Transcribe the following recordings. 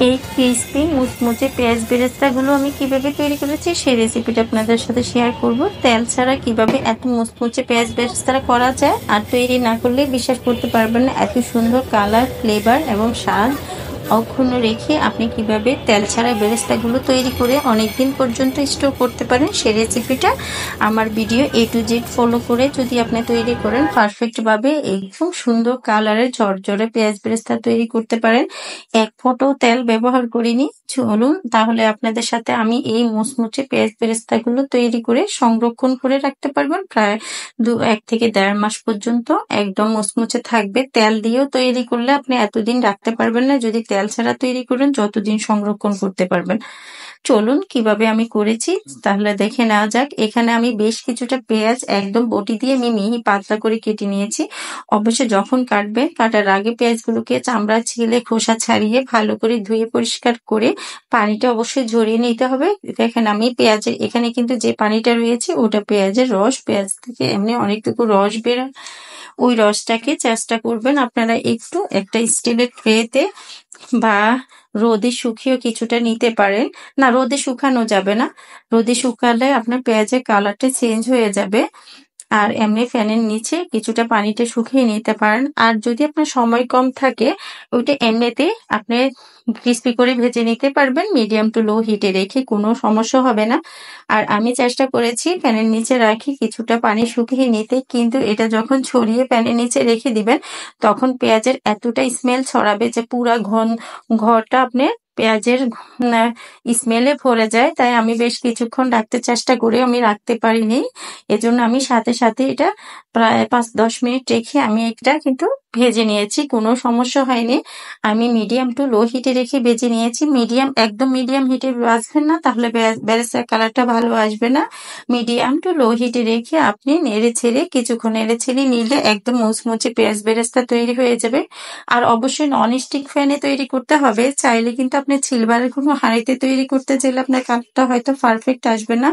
এই ক্রিস্পি মুচমুচে পেঁয়াজ বেরেস্তাগুলো আমি কিভাবে তৈরি করেছি সেই রেসিপিটা আপনাদের সাথে শেয়ার করব। তেল ছাড়া কিভাবে এত মুচমুচে পেঁয়াজ বেরেস্তা করা যায়, আর তৈরি না করলে বিশ্বাস করতে পারবেন না এত সুন্দর কালার, ফ্লেভার এবং স্বাদ অক্ষুণ্ণ রেখে আপনি কিভাবে তেল ছাড়া বেরেস্তাগুলো তৈরি করে অনেকদিন পর্যন্ত স্টোর করতে পারেন সেই রেসিপিটা আমার video A to Z follow করে যদি আপনি তৈরি করেন পারফেক্টভাবে একদম সুন্দর কালারের ঝরঝরে পেঁয়াজ বেরেস্তা তৈরি করতে পারেন। এক ফোঁটাও তেল ব্যবহার করিনি। চলুন তাহলে আপনাদের সাথে আমি এই মুচমুচে পেঁয়াজ বেরেস্তাগুলো তৈরি করে সংরক্ষণ করে রাখতে পারবেন প্রায় 1 থেকে 1.5 মাস পর্যন্ত একদম মুচমুচে থাকবে। তেল দিয়েও তৈরি করলে আপনি এতদিন রাখতে পারবেন না, যদি তেল ছাড়া তৈরি করেন যতদিন সংরক্ষণ করতে পারবেন। চলুন কিভাবে আমি করেছি তাহলে দেখে নেওয়া যাক। এখানে আমি বেশ কিছুটা পেঁয়াজ একদম বটি দিয়ে আমি মিহি পাতলা করে কেটে নিয়েছি। অবশ্যই যখন কাটবেন কাটার আগে পেঁয়াজগুলোকে চামড়া ছিলে খোসা ছাড়িয়ে ভালো করে ধুয়ে পরিষ্কার করে পানিটা অবশ্যই ঝরিয়ে নিতে হবে। দেখেন আমি পেঁয়াজের এখানে কিন্তু যে পানিটা রয়েছে ওটা পেঁয়াজের রস, পেঁয়াজ থেকে এমনি অনেকটুকু রস বেরোয়, ওই রসটাকে চেষ্টা করবেন আপনারা একটু একটা স্টিলের ট্রেতে বা রোদে শুকিয়ে কিছুটা নিতে পারেন। না, রোদে শুকানো যাবে না, রোদে শুকালে আপনার পেঁয়াজের কালারটা চেঞ্জ হয়ে যাবে। আর এমনি ফ্যানের নিচে কিছুটা পানিটা শুকিয়ে নিতে পারেন। আর যদি আপনার সময় কম থাকে ওইটা এমনিতে আপনি ক্রিস্পি করে ভেজে নিতে পারবেন মিডিয়াম টু লো হিটে রেখে, কোনো সমস্যা হবে না। আর আমি চেষ্টা করেছি প্যানের নিচে রাখি কিছুটা পানি শুকিয়ে নিতে, কিন্তু এটা যখন ছড়িয়ে প্যানের নিচে রেখে দিবেন তখন পেঁয়াজের এতটা স্মেল ছড়াবে যে পুরা ঘরটা আপনি পেঁয়াজের স্মেলে ভরে যায়। তাই আমি বেশ কিছুক্ষণ রাখতে চেষ্টা করে আমি রাখতে পারিনি, এজন্য আমি সাথে সাথে এটা প্রায় 5-10 মিনিট রেখে আমি এটা কিন্তু ভেজে নিয়েছি, কোনো সমস্যা হয়নি। আমি মিডিয়াম টু লো হিটে রেখে ভেজে নিয়েছি। একদম মিডিয়াম হিটে ভাজবেন না, তাহলে বেরেস্তার কালারটা ভালো আসবে না। মিডিয়াম টু লো হিটে রেখে আপনি কিছুক্ষণ নেড়ে ছেড়ে নিলে একদম মুচমুচে পেঁয়াজ বেরেস্তা তৈরি হয়ে যাবে। আর অবশ্যই নন স্টিক ফ্যানে তৈরি করতে হবে, চাইলে কিন্তু আপনি সিলভারের কোনো হাঁড়িতে তৈরি করতে চাইলে আপনার কালারটা হয়তো পারফেক্ট আসবে না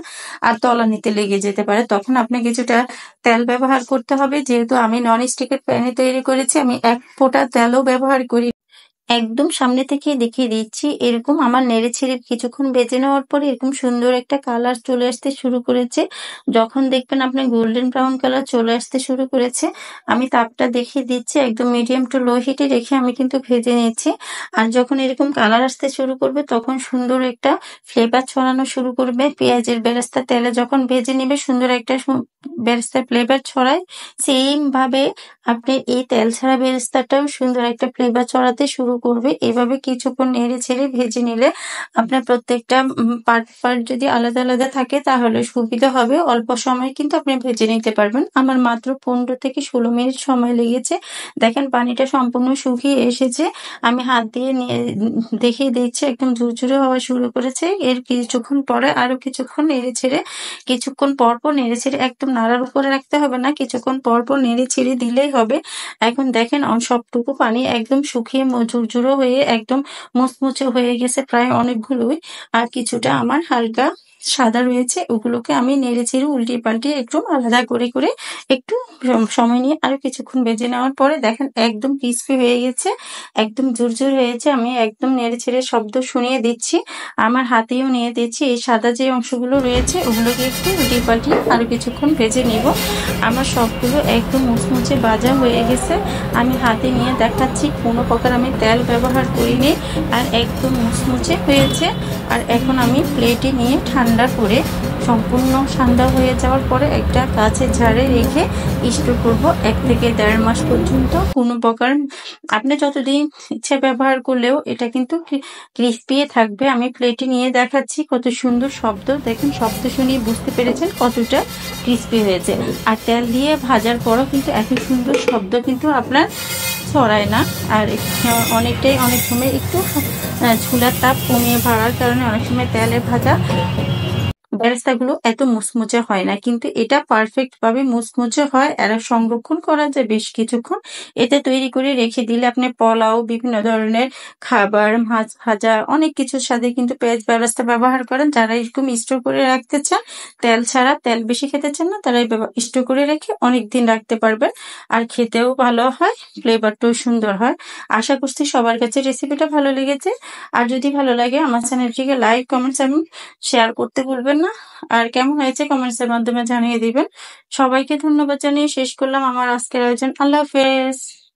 আর তলানিতে লেগে যেতে পারে, তখন আপনি কিছুটা তেল ব্যবহার করতে হবে। যেহেতু আমি নন স্টিকের প্যানে তৈরি করেছি আমি 1 ফোঁটা তেলও ব্যবহার করি। একদম সামনে থেকে দেখিয়ে দিচ্ছি, এরকম আমার নেড়ে ছেড়ে কিছুক্ষণ ভেজে নেওয়ার পরে এরকম সুন্দর একটা কালার চলে আসতে শুরু করেছে। যখন দেখবেন আপনার গোল্ডেন ব্রাউন কালার চলে আসতে শুরু করেছে আমি তাপটা দেখিয়ে দিচ্ছি, একদম মিডিয়াম টু লো হিটে রেখে আমি কিন্তু ভেজে নিচ্ছি। আর যখন এরকম কালার আসতে শুরু করবে তখন সুন্দর একটা ফ্লেভার ছড়ানো শুরু করবে। পেঁয়াজের বেরেস্তা তেলে যখন ভেজে নেবে সুন্দর একটা বেরেস্তার ফ্লেভার ছড়ায়, সেম ভাবে আপনি এই তেল ছাড়া বেরেস্তাটাও সুন্দর একটা ফ্লেভার ছড়াতে শুরু করবে। এভাবে কিছুক্ষণ নেড়ে ছেড়ে ভেজে নিলে আপনার প্রত্যেকটা পার্ট যদি আলাদা আলাদা থাকে তাহলে সুবিধা হবে, অল্প সময় কিন্তু আপনি ভেজে নিতে পারবেন। আমার মাত্র 15 থেকে 16 মিনিট সময় লেগেছে। দেখেন পানিটা সম্পূর্ণ শুকিয়ে এসেছে, আমি হাত দিয়ে দেখিয়ে দিচ্ছি একদম ঝুরঝুরে হওয়া শুরু করেছে। এর কিছুক্ষণ পরে আরো কিছুক্ষণ পর পর নেড়ে ছেড়ে একদম নাড়ার উপরে রাখতে হবে না, কিছুক্ষণ পর পর নেড়ে ছেড়ে দিলেই হবে। এখন দেখেন সবটুকু পানি একদম শুকিয়ে ঝুরঝুরো হয়ে একদম মুচমুচে হয়ে গেছে প্রায় অনেকগুলোই। আর কিছুটা আমার হালকা সাদা রয়েছে, ওগুলোকে আমি নেড়ে ছেড়ে উল্টিয়ে পাল্টিয়ে একটু আলাদা করে করে একটু সময় নিয়ে আরো কিছুক্ষণ ভেজে নেওয়ার পরে দেখেন একদম ক্রিস্পি হয়ে গেছে, একদম ঝুরঝুর হয়েছে। আমি একদম নেড়ে ছেড়ে শব্দ শুনিয়ে দিচ্ছি, আমার হাতেও নিয়ে দিচ্ছি। এই সাদা যে অংশগুলো রয়েছে ওগুলোকে একটু উল্টিয়ে পাল্টিয়ে আরো কিছুক্ষণ ভেজে নিব। আমার সবগুলো একদম মুচমুচে ভাজা হয়ে গেছে, আমি হাতে নিয়ে দেখাচ্ছি, কোনো প্রকার আমি তেল ব্যবহার করিনি আর একদম মুচমুচে হয়েছে। আর এখন আমি প্লেটে নিয়ে ঠান্ডা করে সম্পূর্ণ ঠান্ডা হয়ে যাওয়ার পরে একটা কাঁচের ঝাড়ে রেখে স্টোর করব 1 থেকে 1.5 মাস পর্যন্ত। কোনো প্রকার আপনি যতদিন ইচ্ছে ব্যবহার করলেও এটা কিন্তু ক্রিস্পি থাকবে। আমি প্লেটে নিয়ে দেখাচ্ছি, কত সুন্দর শব্দ, দেখেন শব্দ শুনিয়ে বুঝতে পেরেছেন কতটা ক্রিস্পি হয়েছে। আর তেল দিয়ে ভাজার পরও কিন্তু এত সুন্দর শব্দ কিন্তু আপনার ছড়ায় না। আর অনেক সময় একটু চুলার তাপ কমিয়ে ভাড়ার কারণে অনেক সময় তেলে ভাজা বেরেস্তাগুলো এত মুচমুচে হয় না, কিন্তু এটা পারফেক্ট ভাবে মুচমুচে হয় আর সংরক্ষণ করা যায় বেশ কিছুক্ষণ। এটা তৈরি করে রেখে দিলে আপনি পোলাও, বিভিন্ন ধরনের খাবার, মাছ ভাজা, অনেক কিছুর সাথে কিন্তু পেঁয়াজ বেরেস্তা ব্যবহার করেন। যারা এরকম স্টোর করে রাখতে চান, তেল ছাড়া, তেল বেশি খেতে চান না, তারা স্টোর করে রেখে অনেকদিন রাখতে পারবেন। আর খেতেও ভালো হয়, ফ্লেভারটাও সুন্দর হয়। আশা করছি সবার কাছে রেসিপিটা ভালো লেগেছে। আর যদি ভালো লাগে আমার চ্যানেলটিকে লাইক, কমেন্টস এবং শেয়ার করতে ভুলবেন না। আর কেমন হয়েছে কমেন্টস এর মাধ্যমে জানিয়ে দিবেন। সবাইকে ধন্যবাদ জানিয়ে শেষ করলাম আমার আজকের আয়োজন। আল্লাহ হাফেজ।